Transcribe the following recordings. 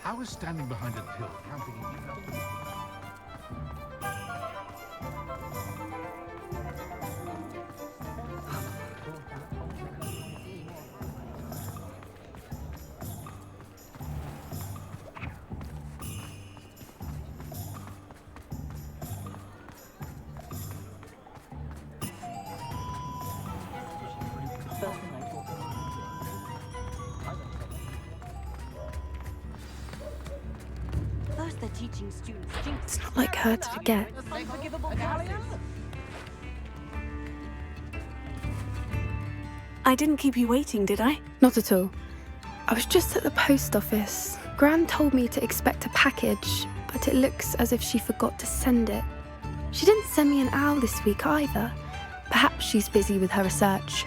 How is standing behind a till counting enough? First they're teaching students It's not like her to forget. I didn't keep you waiting, did I? Not at all. I was just at the post office. Gran told me to expect a package, but it looks as if she forgot to send it. She didn't send me an owl this week either. Perhaps she's busy with her research.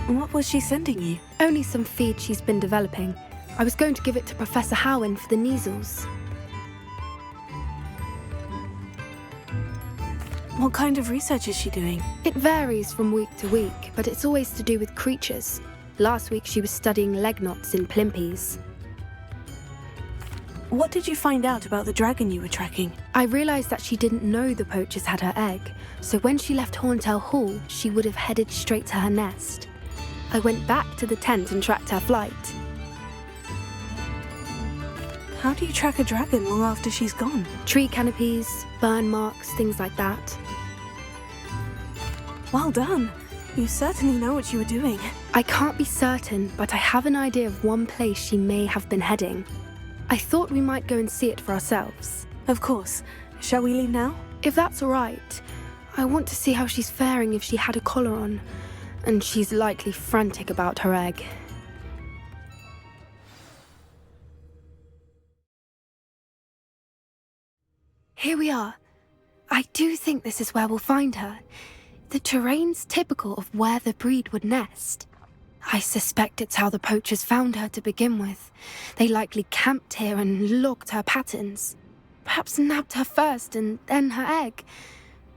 What was she sending you? Only some feed she's been developing. I was going to give it to Professor Howen for the measles. What kind of research is she doing? It varies from week to week, but it's always to do with creatures. Last week she was studying leg knots in plimpies. What did you find out about the dragon you were tracking? I realised that she didn't know the poachers had her egg, so when she left Horntail Hall, she would have headed straight to her nest. I went back to the tent and tracked her flight. How do you track a dragon long after she's gone? Tree canopies, burn marks, things like that. Well done. You certainly know what you were doing. I can't be certain, but I have an idea of one place she may have been heading. I thought we might go and see it for ourselves. Of course. Shall we leave now? If that's all right. I want to see how she's faring if she had a collar on, and she's likely frantic about her egg. Here we are. I do think this is where we'll find her. The terrain's typical of where the breed would nest. I suspect it's how the poachers found her to begin with. They likely camped here and logged her patterns. Perhaps nabbed her first and then her egg.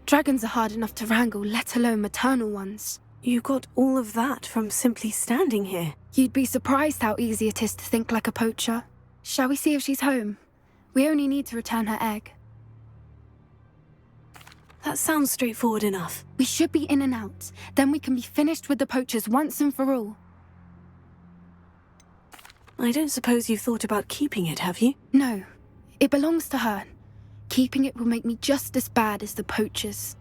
Dragons are hard enough to wrangle, let alone maternal ones. You got all of that from simply standing here. You'd be surprised how easy it is to think like a poacher. Shall we see if she's home? We only need to return her egg. That sounds straightforward enough. We should be in and out. Then we can be finished with the poachers once and for all. I don't suppose you've thought about keeping it, have you? No. It belongs to her. Keeping it will make me just as bad as the poachers.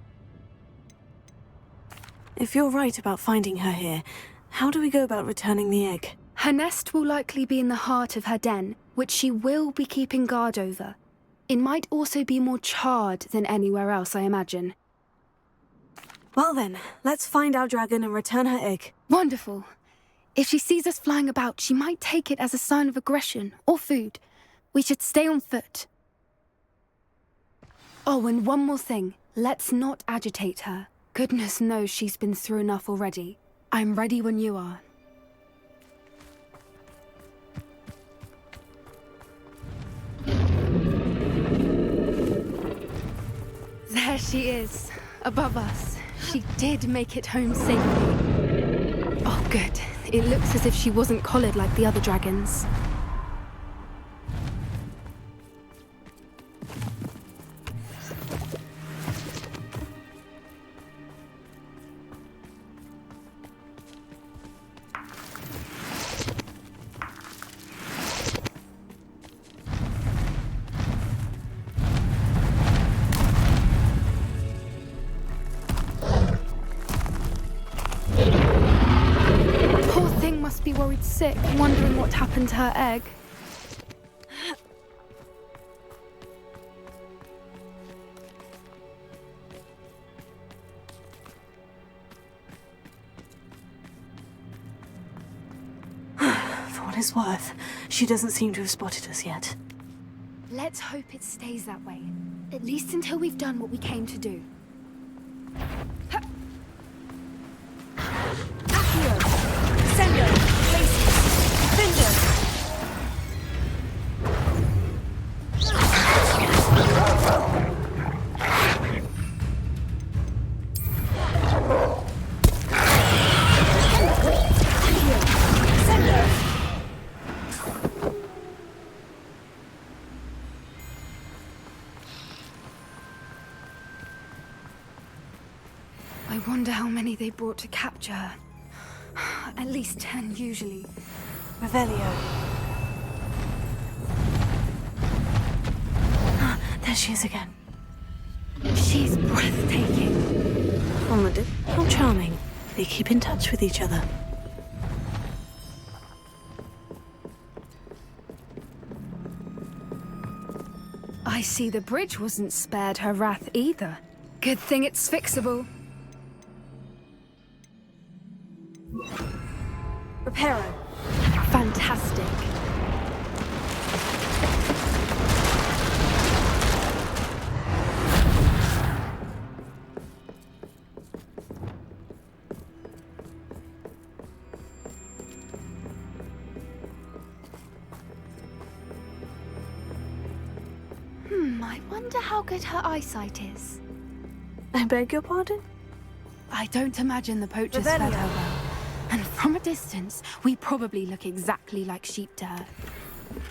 If you're right about finding her here, how do we go about returning the egg? Her nest will likely be in the heart of her den, which she will be keeping guard over. It might also be more charred than anywhere else, I imagine. Well then, let's find our dragon and return her egg. Wonderful. If she sees us flying about, she might take it as a sign of aggression or food. We should stay on foot. Oh, and one more thing. Let's not agitate her. Goodness knows she's been through enough already. I'm ready when you are. There she is, above us. She did make it home safely. Oh, good. It looks as if she wasn't collared like the other dragons. Be worried sick, wondering what happened to her egg. For what it's worth, she doesn't seem to have spotted us yet. Let's hope it stays that way. At least until we've done what we came to do. Accio! Sendo! Places! Defender! wonder how many they brought to capture her. At least 10, usually. Revelio. There she is again. She's breathtaking. How charming. They keep in touch with each other. I see the bridge wasn't spared her wrath either. Good thing it's fixable. Reparo. Fantastic. I wonder how good her eyesight is. I beg your pardon? I don't imagine the poachers fed her well. And from a distance, we probably look exactly like sheep to her.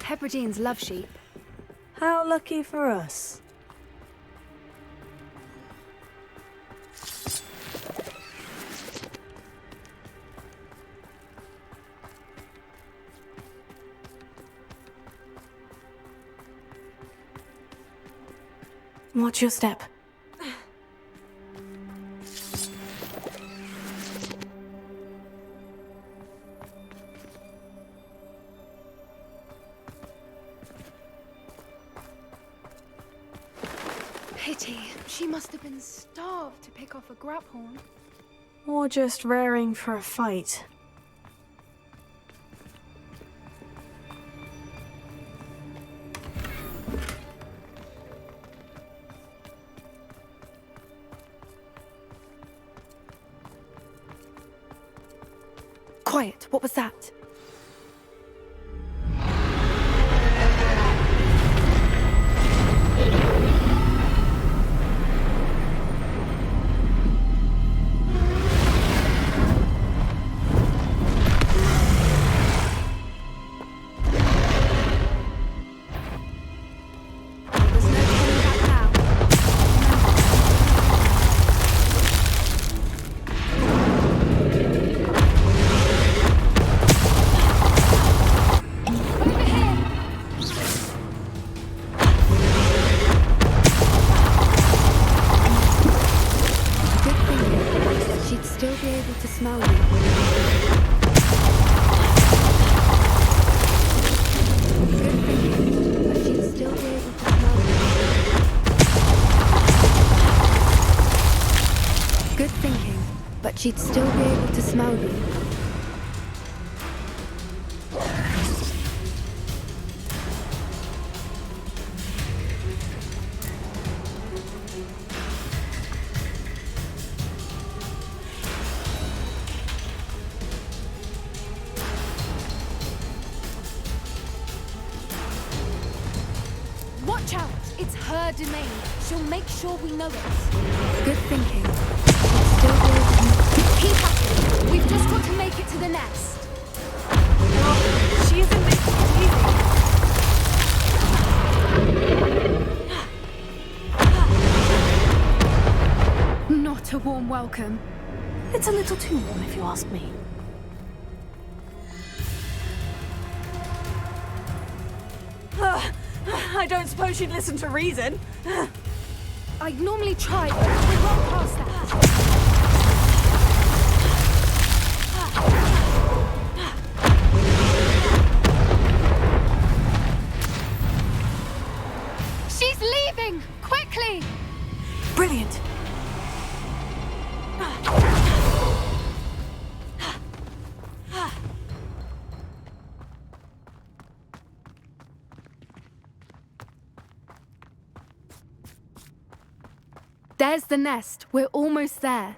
Hebrideans love sheep. How lucky for us. Watch your step. Pity. She must have been starved to pick off a grapehorn. Or just raring for a fight. Quiet. What was that? She'd still be able to smell you. Watch out! It's her domain. She'll make sure we know it. Good thinking. She'd still be able to... Keep at it. We've just got to make it to the nest. Oh, she isn't making it easy. Not a warm welcome. It's a little too warm, if you ask me. I don't suppose she'd listen to reason. I'd normally try, but we're well past that. She's leaving! Quickly! Brilliant. There's the nest. We're almost there.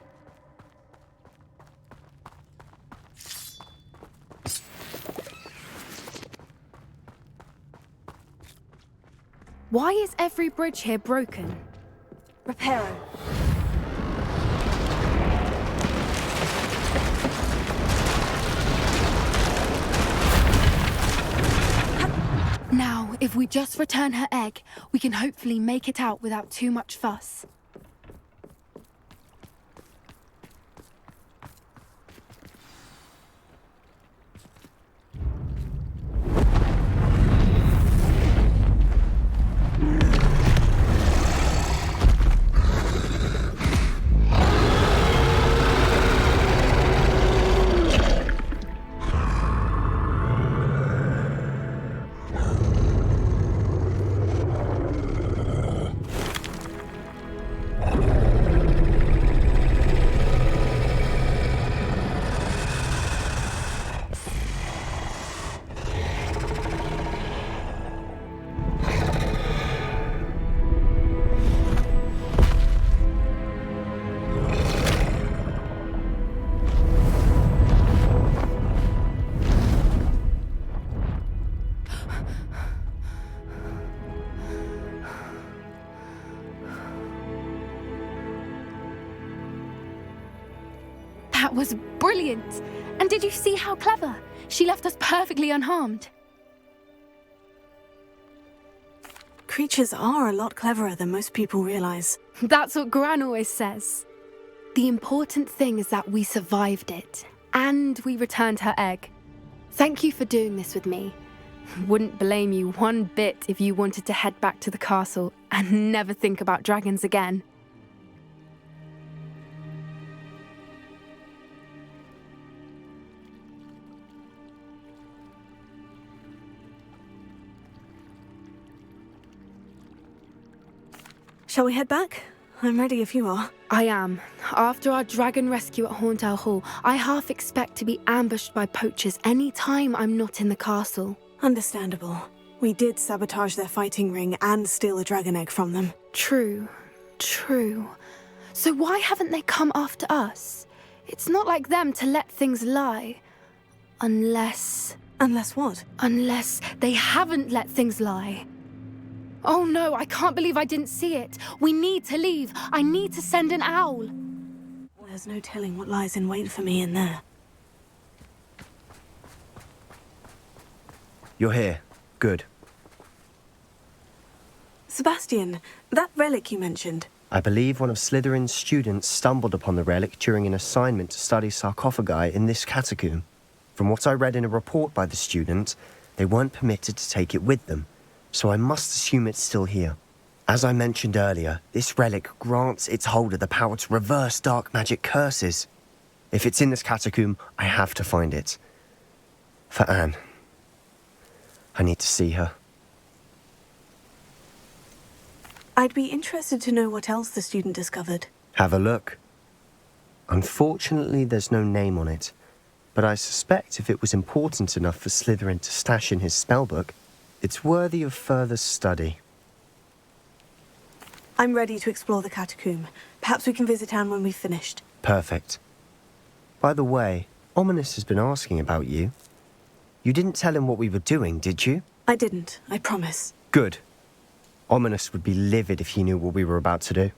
Why is every bridge here broken? Reparo. Now, if we just return her egg, we can hopefully make it out without too much fuss. That was brilliant. And did you see how clever? She left us perfectly unharmed. Creatures are a lot cleverer than most people realize. That's what Gran always says. The important thing is that we survived it, and we returned her egg. Thank you for doing this with me. Wouldn't blame you one bit if you wanted to head back to the castle and never think about dragons again. Shall we head back? I'm ready if you are. I am. After our dragon rescue at Hauntowl Hall, I half expect to be ambushed by poachers any time I'm not in the castle. Understandable. We did sabotage their fighting ring and steal a dragon egg from them. True. So why haven't they come after us? It's not like them to let things lie. Unless what? Unless they haven't let things lie. Oh no, I can't believe I didn't see it. We need to leave. I need to send an owl. There's no telling what lies in wait for me in there. You're here. Good. Sebastian, that relic you mentioned. I believe one of Slytherin's students stumbled upon the relic during an assignment to study sarcophagi in this catacomb. From what I read in a report by the student, they weren't permitted to take it with them, so I must assume it's still here. As I mentioned earlier, this relic grants its holder the power to reverse dark magic curses. If it's in this catacomb, I have to find it. For Anne. I need to see her. I'd be interested to know what else the student discovered. Have a look. Unfortunately, there's no name on it, but I suspect if it was important enough for Slytherin to stash in his spellbook, it's worthy of further study. I'm ready to explore the catacomb. Perhaps we can visit Anne when we've finished. Perfect. By the way, Ominous has been asking about you. You didn't tell him what we were doing, did you? I didn't, I promise. Good. Ominous would be livid if he knew what we were about to do.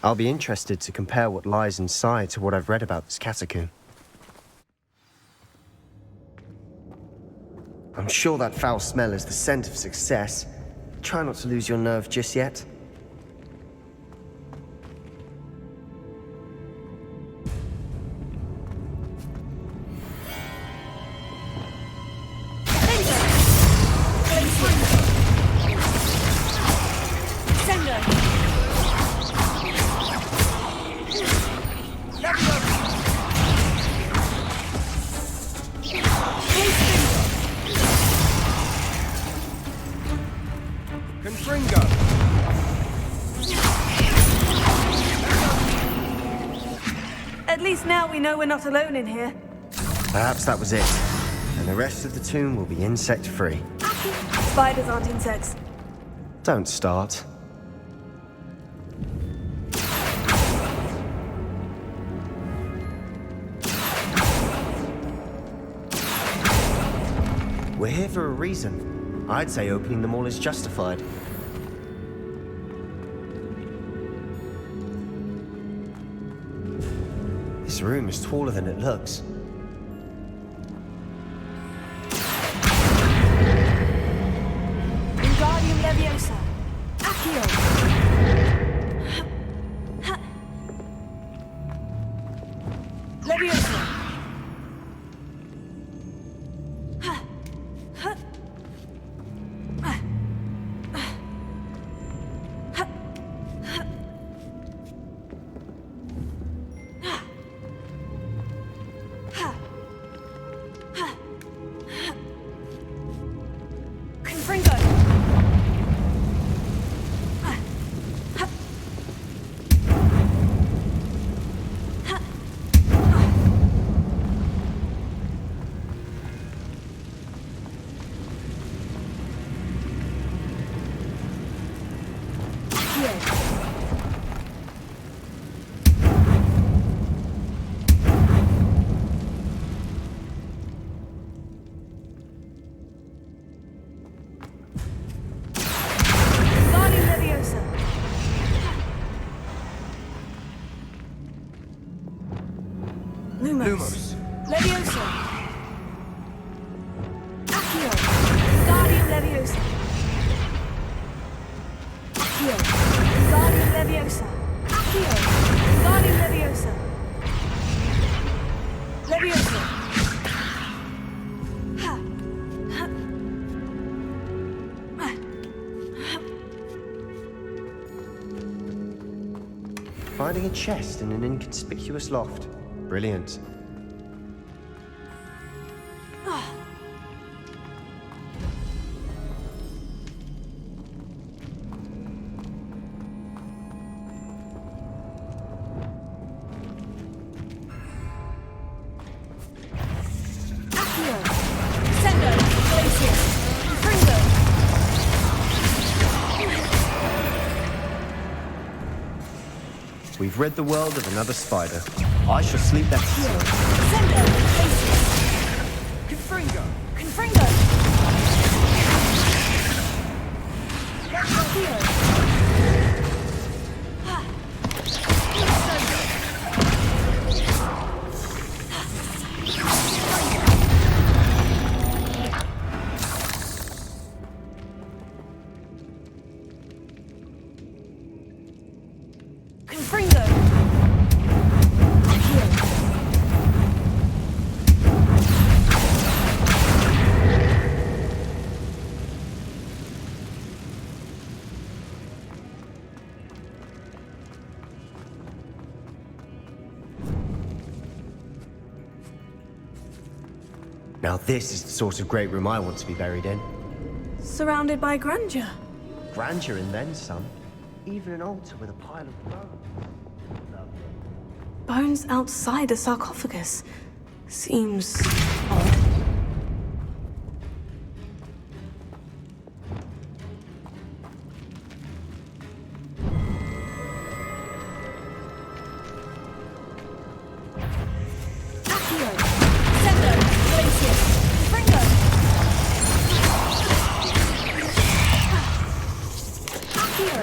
I'll be interested to compare what lies inside to what I've read about this catacomb. I'm sure that foul smell is the scent of success. Try not to lose your nerve just yet. At least now we know we're not alone in here. Perhaps that was it. And the rest of the tomb will be insect-free. Spiders aren't insects. Don't start. We're here for a reason. I'd say opening them all is justified. This room is taller than it looks. Wingardium Leviosa. Accio. Leviosa. Lumos. Leviosa. Accio. Wingardium Leviosa. Accio. Wingardium Leviosa. Accio. Wingardium Leviosa. Leviosa. Finding a chest in an inconspicuous loft. Brilliant. We've rid the world of another spider. I shall sleep better soon. Sendo. Confringo. Confringo. Accio. Confringo. Now this is the sort of great room I want to be buried in. Surrounded by grandeur. Grandeur and then some. Even an altar with a pile of bones. Bones outside a sarcophagus. Seems odd. Accio. Sendo. Glacius. Confringo. Accio.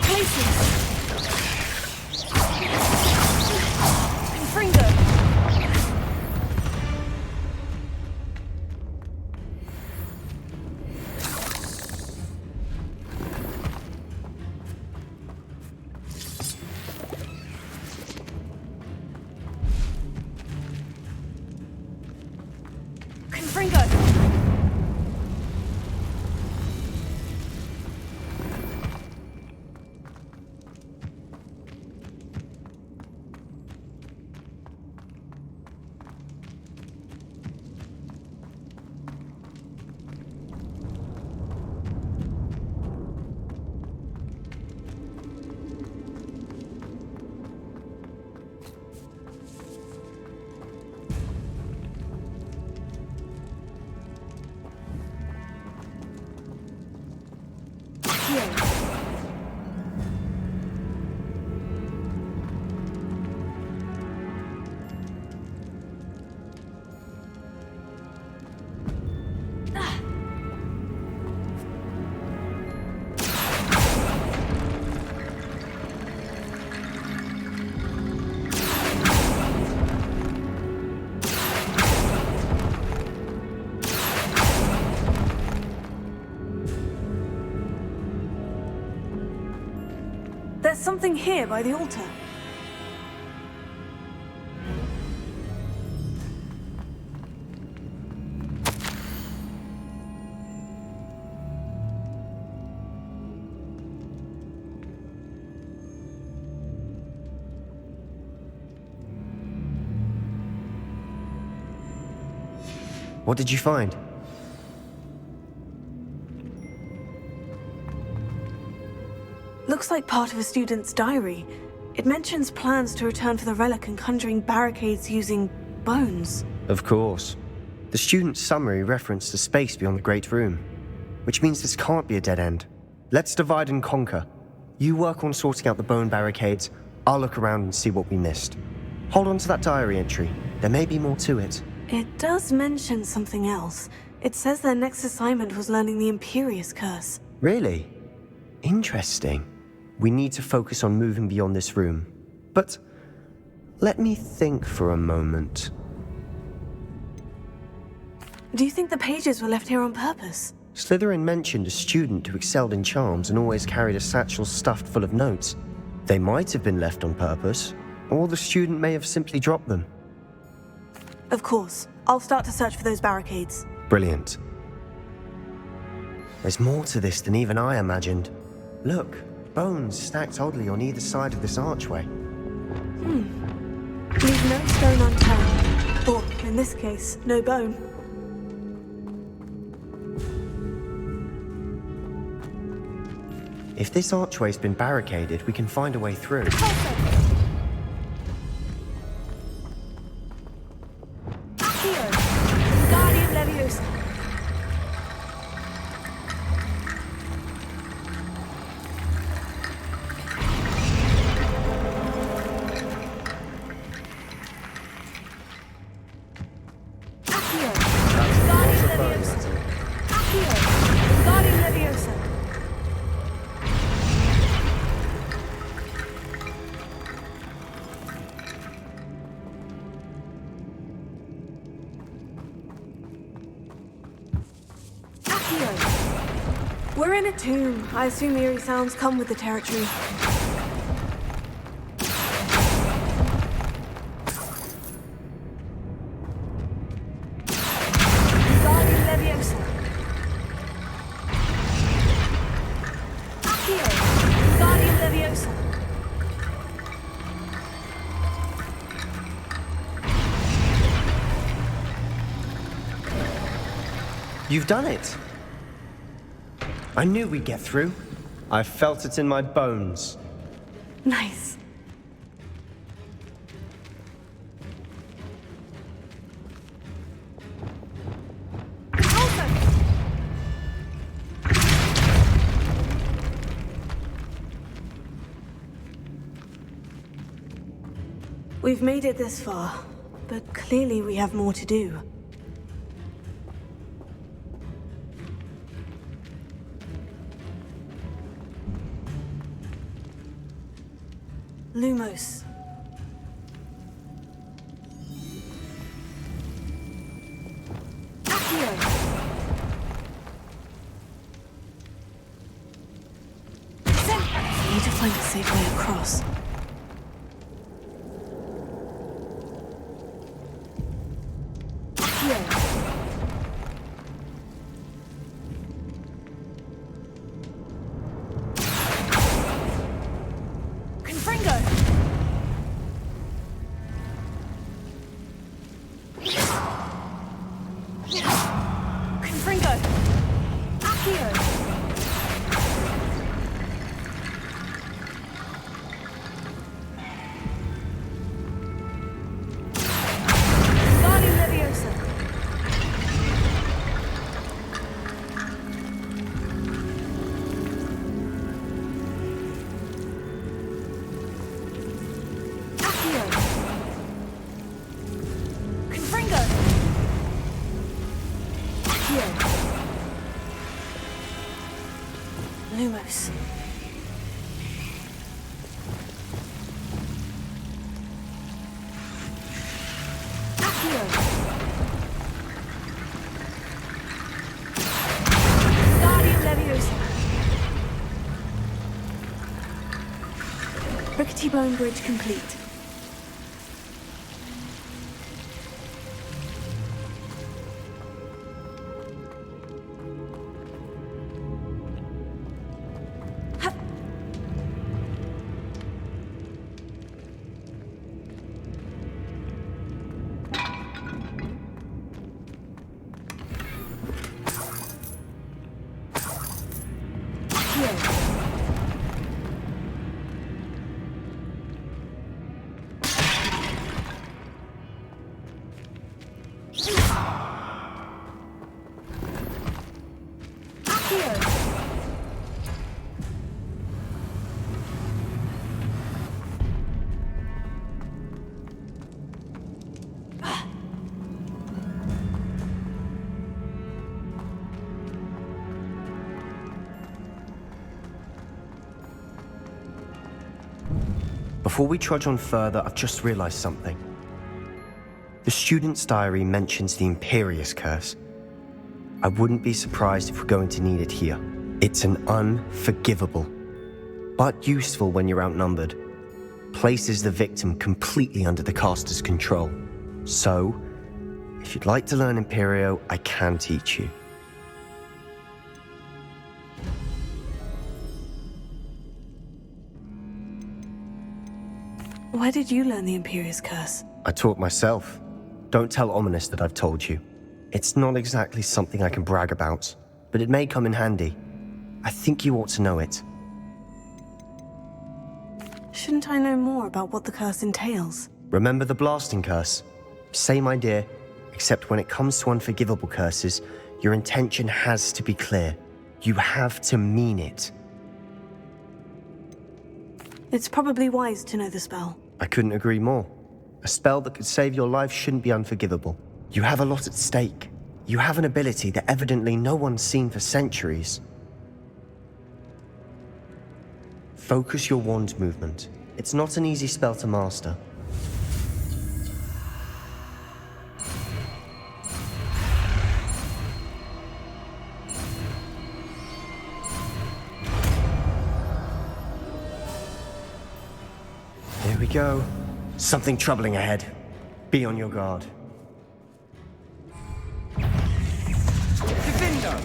Glacius. Confringo. Confringo. There's something here by the altar. What did you find? Looks like part of a student's diary. It mentions plans to return for the relic and conjuring barricades using bones. Of course. The student's summary referenced the space beyond the Great Room, which means this can't be a dead end. Let's divide and conquer. You work on sorting out the bone barricades, I'll look around and see what we missed. Hold on to that diary entry. There may be more to it. It does mention something else. It says their next assignment was learning the Imperius curse. Really? Interesting. We need to focus on moving beyond this room. But Let me think for a moment. Do you think the pages were left here on purpose? Slytherin mentioned a student who excelled in charms and always carried a satchel stuffed full of notes. They might have been left on purpose, or the student may have simply dropped them. Of course. I'll start to search for those barricades. Brilliant. There's more to this than even I imagined. Look, bones stacked oddly on either side of this archway. Leave no stone unturned. Or, in this case, no bone. If this archway's been barricaded, we can find a way through. Accio! Guardian Leviosa! Accio! Guardian Leviosa! Accio! Guardian Leviosa! We're in a tomb. I assume eerie sounds come with the territory. Guardian Leviosa. Accio. Guardian Leviosa. You've done it! I knew we'd get through. I felt it in my bones. Nice. We've made it this far, but clearly we have more to do. Lumos. Accio. I need to find a safe way across. Accio. Lumos. Accio. Guardian Leviosa. Rickety Bone Bridge complete. Before we trudge on further, I've just realized something. The student's diary mentions the Imperius curse. I wouldn't be surprised if we're going to need it here. It's an unforgivable, but useful when you're outnumbered. Places the victim completely under the caster's control. So, if you'd like to learn Imperio, I can teach you. Where did you learn the Imperius curse? I taught myself. Don't tell Ominous that I've told you. It's not exactly something I can brag about, but it may come in handy. I think you ought to know it. Shouldn't I know more about what the curse entails? Remember the blasting curse? Same idea, except when it comes to unforgivable curses, your intention has to be clear. You have to mean it. It's probably wise to know the spell. I couldn't agree more. A spell that could save your life shouldn't be unforgivable. You have a lot at stake. You have an ability that evidently no one's seen for centuries. Focus your wand movement. It's not an easy spell to master. Here we go. Something troubling ahead. Be on your guard. Defender!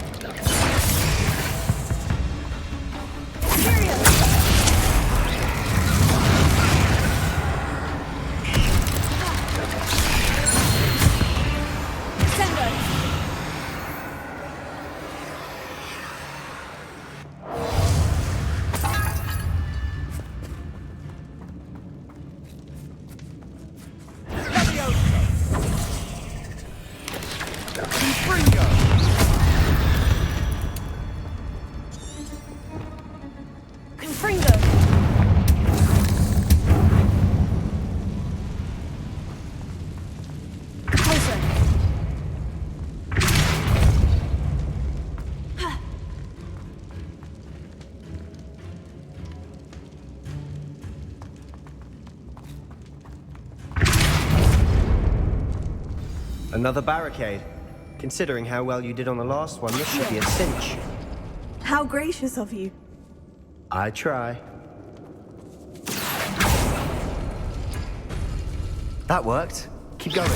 Another barricade. Considering how well you did on the last one, this should be a cinch. How gracious of you. I try. That worked. Keep going.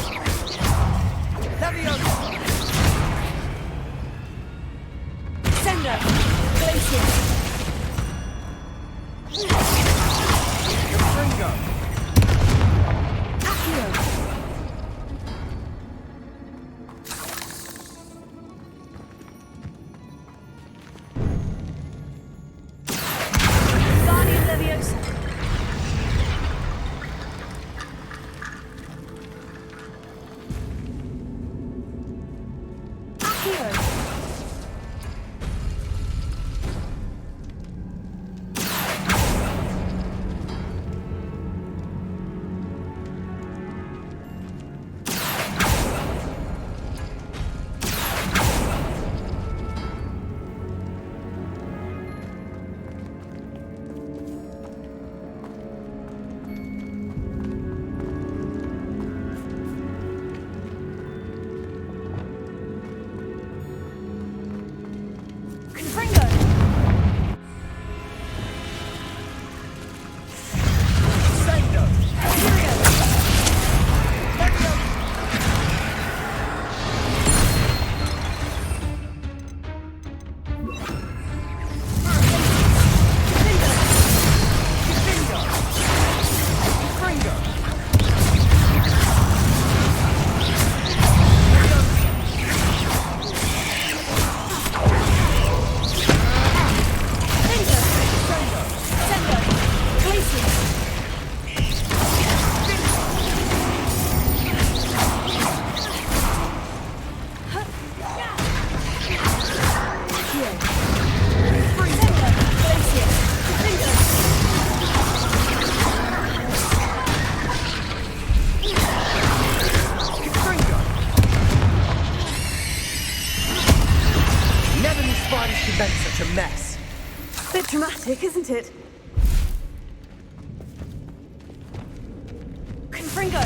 Sender! Glacier! Accio! Guardian Leviosa! Accio! Confringo! Sender! Never knew spiders could make such a mess. Bit dramatic, isn't it? Confringo!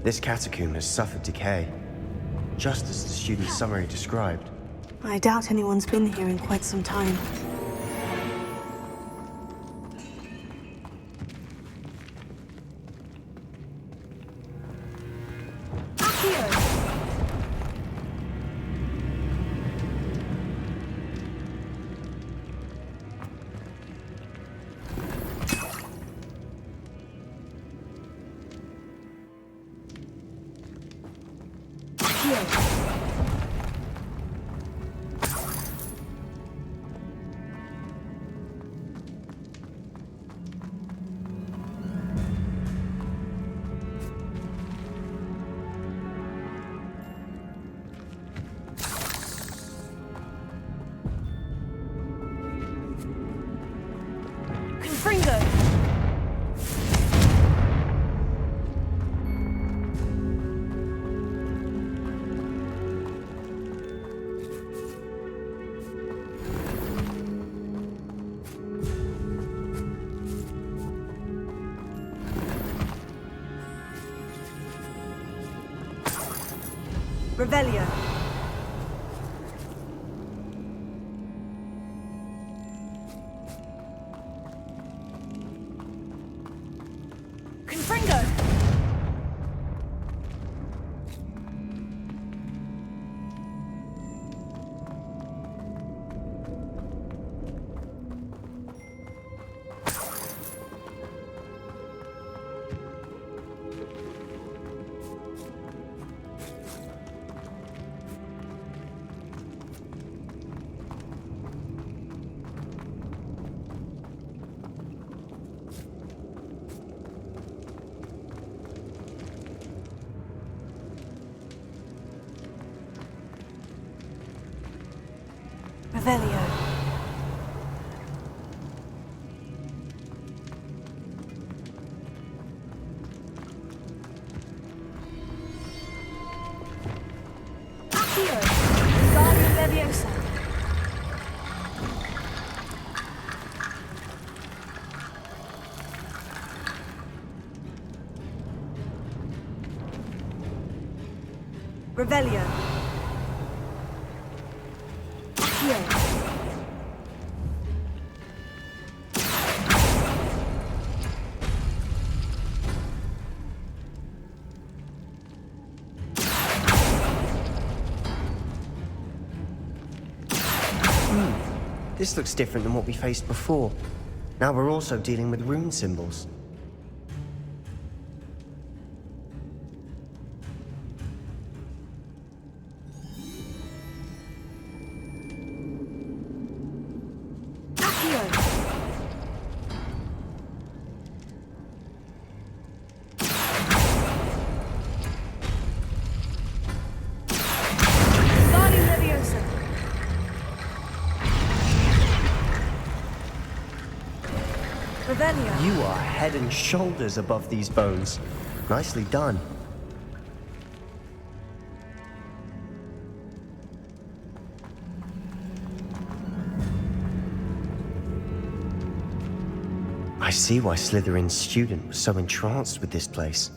This catacomb has suffered decay, just as the student's summary described. I doubt anyone's been here in quite some time. Confringo! Revelio. Confringo. Revelio. Accio. Guardian Leviosa. Revelio. Accio. This looks different than what we faced before. Now we're also dealing with rune symbols. Accio. Guardian Leviosa. Revelio. You are head and shoulders above these bones. Nicely done. I see why Slytherin's student was so entranced with this place.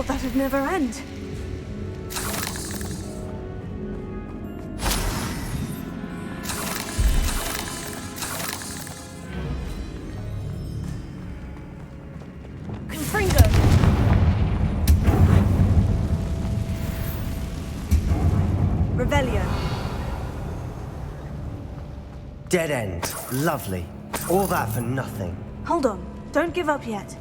thought that'd never end. Confringo. Revelio. Dead end. Lovely. All that for nothing. Hold on. Don't give up yet.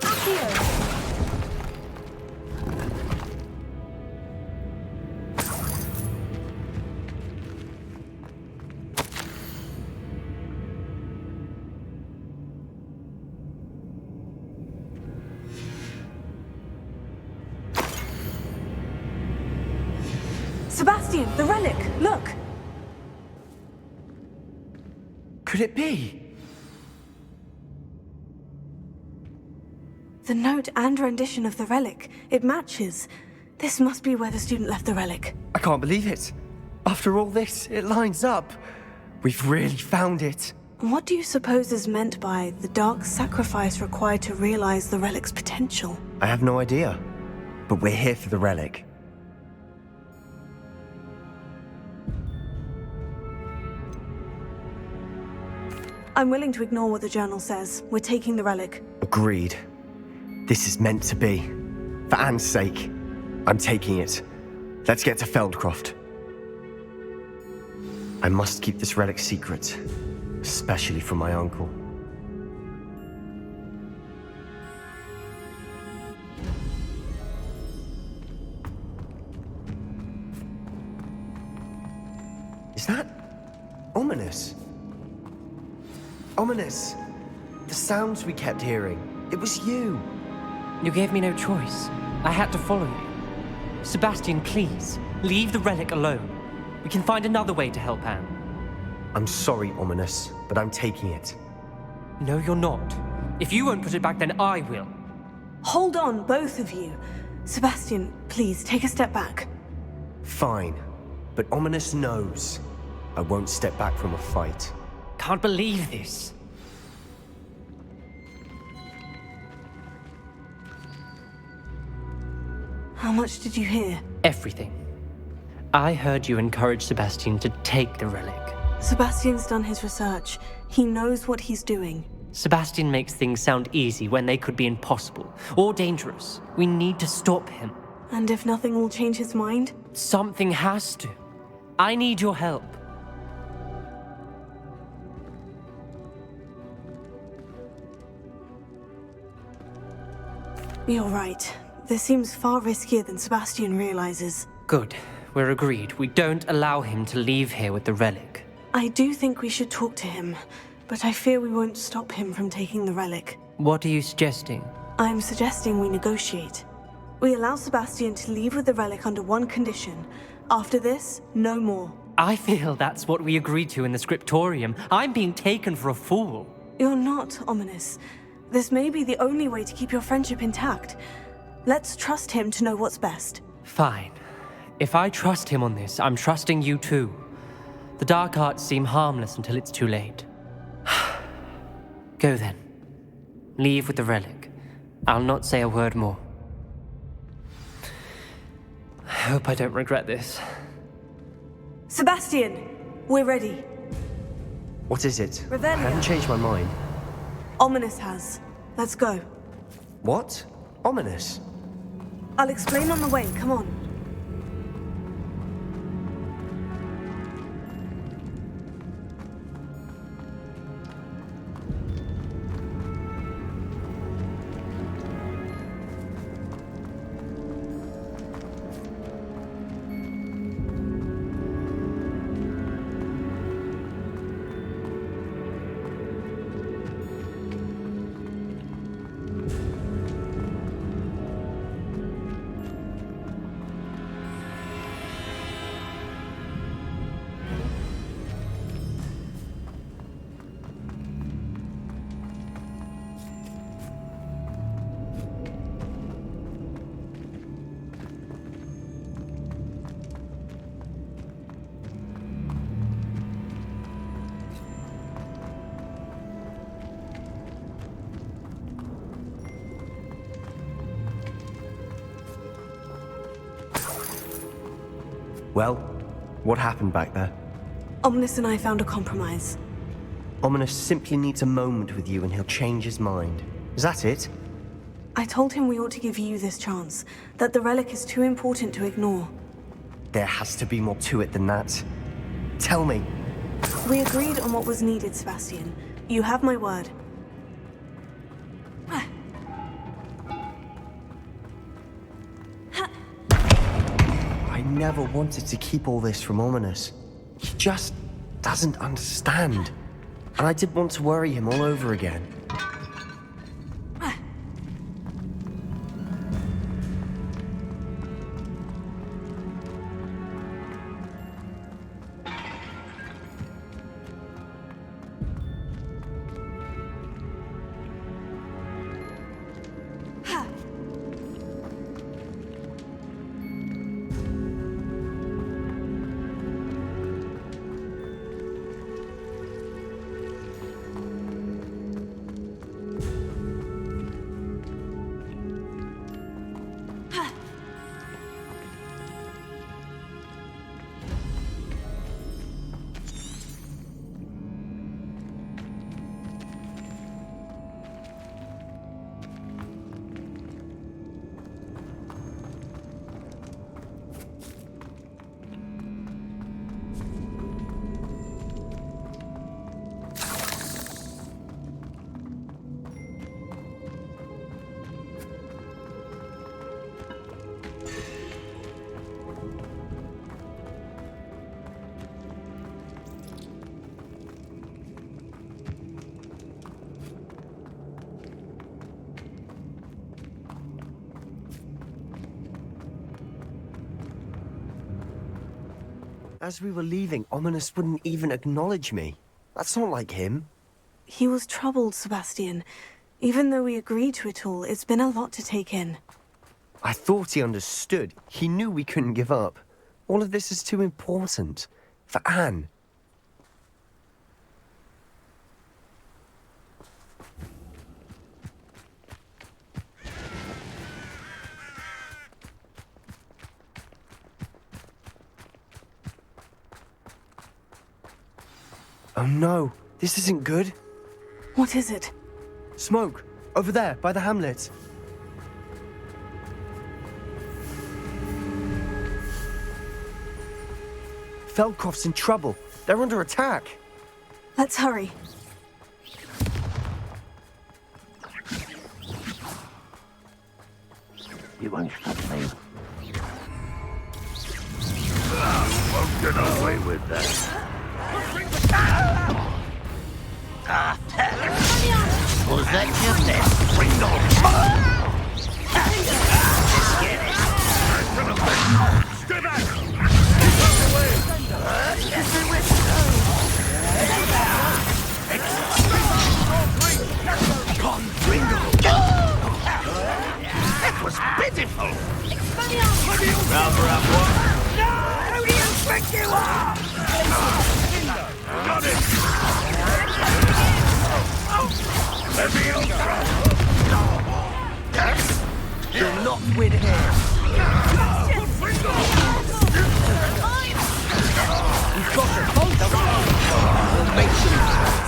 Accio. Sebastian, the relic! Look! Could it be? The note and rendition of the relic. It matches. This must be where the student left the relic. I can't believe it. After all this, it lines up. We've really found it. What do you suppose is meant by the dark sacrifice required to realize the relic's potential? I have no idea. But we're here for the relic. I'm willing to ignore what the journal says. We're taking the relic. Agreed. This is meant to be. For Anne's sake, I'm taking it. Let's get to Feldcroft. I must keep this relic secret, especially from my uncle. Is that ominous? Ominous. The sounds we kept hearing. It was you. You gave me no choice. I had to follow you. Sebastian, please, leave the relic alone. We can find another way to help Anne. I'm sorry, Ominous, but I'm taking it. No, you're not. If you won't put it back, then I will. Hold on, both of you. Sebastian, please, take a step back. Fine, but Ominous knows I won't step back from a fight. Can't believe this. How much did you hear? Everything. I heard you encourage Sebastian to take the relic. Sebastian's done his research. He knows what he's doing. Sebastian makes things sound easy when they could be impossible or dangerous. We need to stop him. And if nothing will change his mind? Something has to. I need your help. You're right. This seems far riskier than Sebastian realizes. Good. We're agreed. We don't allow him to leave here with the relic. I do think we should talk to him, but I fear we won't stop him from taking the relic. What are you suggesting? I'm suggesting we negotiate. We allow Sebastian to leave with the relic under one condition. After this, no more. I feel that's what we agreed to in the scriptorium. I'm being taken for a fool. You're not, Ominous. This may be the only way to keep your friendship intact. Let's trust him to know what's best. Fine. If I trust him on this, I'm trusting you too. The dark arts seem harmless until it's too late. Go then. Leave with the relic. I'll not say a word more. I hope I don't regret this. Sebastian, we're ready. What is it? Revelio. I haven't changed my mind. Ominous has. Let's go. What? Ominous? I'll explain on the way. Come on. Well, what happened back there? Omnis and I found a compromise. Ominous simply needs a moment with you and he'll change his mind. Is that it? I told him we ought to give you this chance, that the relic is too important to ignore. There has to be more to it than that. Tell me. We agreed on what was needed, Sebastian. You have my word. I never wanted to keep all this from Ominous. He just doesn't understand. And I didn't want to worry him all over again. As we were leaving, Ominous wouldn't even acknowledge me. That's not like him. He was troubled, Sebastian. Even though we agreed to it all, it's been a lot to take in. I thought he understood. He knew we couldn't give up. All of this is too important. For Anne. Oh no, this isn't good. What is it? Smoke! Over there, by the hamlet. Feldcroft's in trouble. They're under attack. Let's hurry. You won't stop me. Won't get away with that. Was that your nest? Bring on! Stay back! Keep out the way! That was pitiful! Rather have one? No! Who do you think you are? Got it! Let me ultra! You'll not win here. We've got them both. We'll make them fight.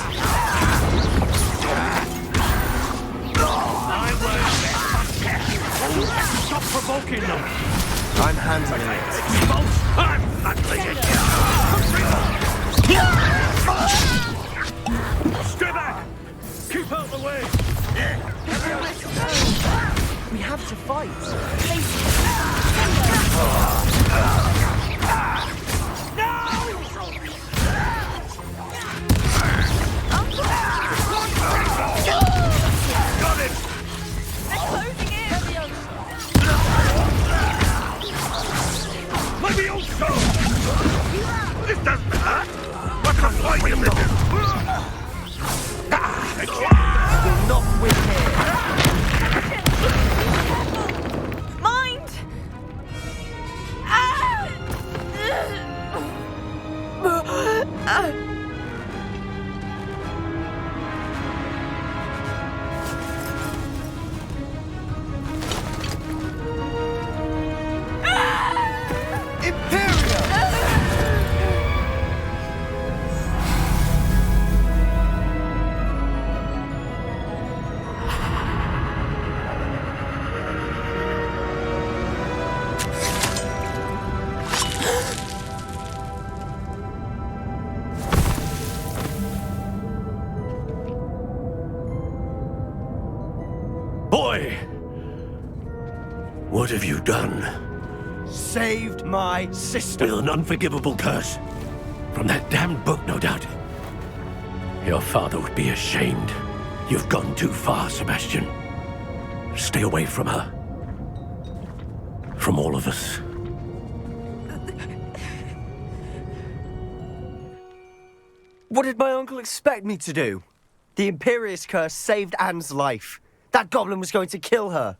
Stop provoking them! I'm handling it. I'm handling it! Stay back! Keep out the way! We have to fight. Got it! Let me also! This doesn't hurt! What's the point of this? We'll not win here. Mind! What have you done? Saved my sister. With an unforgivable curse. From that damned book, no doubt. Your father would be ashamed. You've gone too far, Sebastian. Stay away from her. From all of us. What did my uncle expect me to do? The Imperius curse saved Anne's life. That goblin was going to kill her.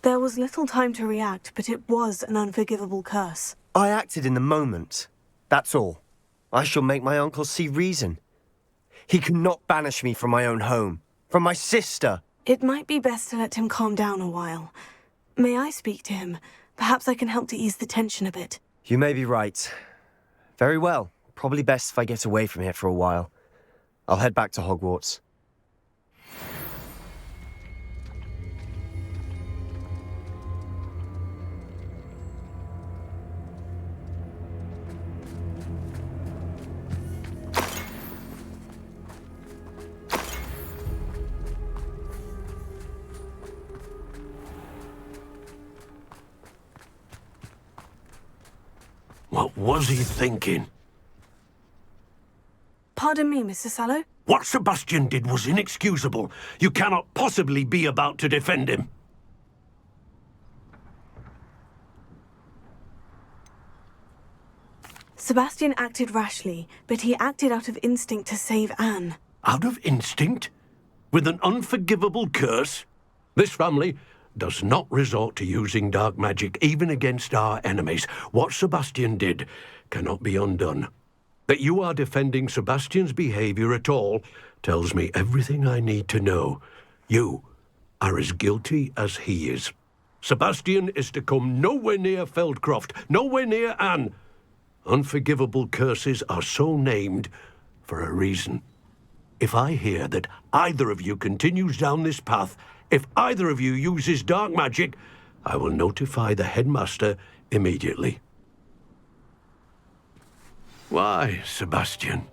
There was little time to react, but it was an unforgivable curse. I acted in the moment. That's all. I shall make my uncle see reason. He cannot banish me from my own home, from my sister. It might be best to let him calm down a while. May I speak to him? Perhaps I can help to ease the tension a bit. You may be right. Very well. Probably best if I get away from here for a while. I'll head back to Hogwarts. What was he thinking? Pardon me, Mr. Sallow? What Sebastian did was inexcusable. You cannot possibly be about to defend him. Sebastian acted rashly, but he acted out of instinct to save Anne. Out of instinct? With an unforgivable curse? This family does not resort to using dark magic even against our enemies. What Sebastian did cannot be undone. That you are defending Sebastian's behavior at all tells me everything I need to know. You are as guilty as he is. Sebastian is to come nowhere near Feldcroft, nowhere near Anne. Unforgivable curses are so named for a reason. If I hear that either of you continues down this path, if either of you uses dark magic, I will notify the headmaster immediately. Why, Sebastian?